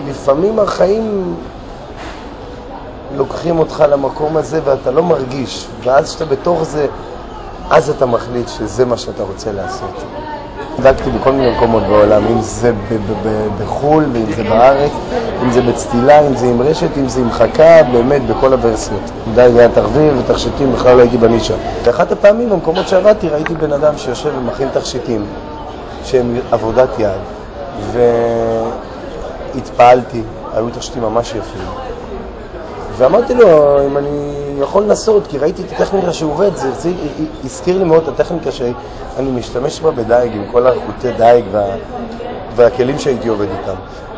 לפעמים החיים לוקחים אותך למקום הזה ואתה לא מרגיש, ואז שאתה בתוך זה, אז אתה מחליט שזה מה שאתה רוצה לעשות. דקתי בכל מיני מקומות בעולם, אם זה בחול ואם זה בארץ, אם זה בצטילה, אם זה עם רשת, אם זה עם חכה, באמת בכל הוורסיות. היה תרביל ותכשיטים, בכלל לא הייתי בנישה. באחת הפעמים במקומות שעבדתי ראיתי בן אדם שיושב ומכין תכשיטים שהם עבודת יד, והתפעלתי, היו תכשיטים ממש יפים. ואמרתי לו אם אני יכול לנסות, כי ראיתי את הטכניקה שעובד, זה הזכיר לי מאוד את הטכניקה שאני משתמש בה בדייג, עם כל החוטי דייג והכלים שהייתי עובד איתם.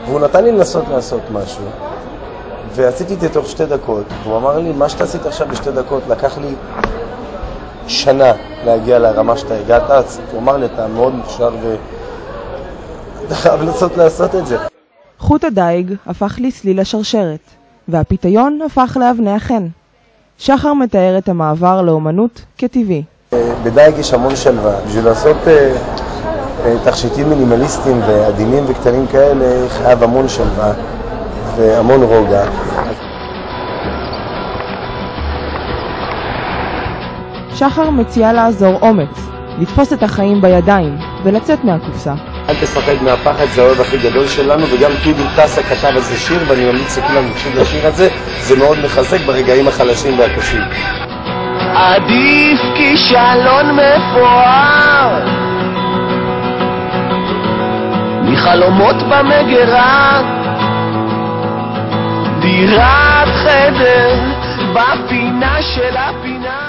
והוא נתן לי לנסות לעשות משהו, ועשיתי את זה תוך 2 דקות, והוא אמר לי, מה שאתה עשית עכשיו ב2 דקות, לקח לי שנה להגיע לרמה שאתה הגעת, הוא אמר לי, אתה מאוד מוכשר ואתה חייב לנסות לעשות את זה. חוט הדייג הפך לסליל השרשרת, והפיתיון הפך לאבני החן. שחר מתאר את המעבר לאומנות כטבעי. בדייג יש המון שלווה. בשביל לעשות תכשיטים מינימליסטיים ועדינים וקטנים כאלה, חייב המון שלווה והמון רוגע. שחר מציע לעזור אומץ, לתפוס את החיים בידיים ולצאת מהקופסה. אל תפחד מהפחד, זה האוהב הכי גדול שלנו, וגם טודי טסה כתב על זה שיר, ואני ממליץ לכולם להקשיב לשיר הזה, זה מאוד מחזק ברגעים החלשים והקשים. עדיף כישלון מפואר מחלומות במגירה, דירת חדר בפינה של הפינה.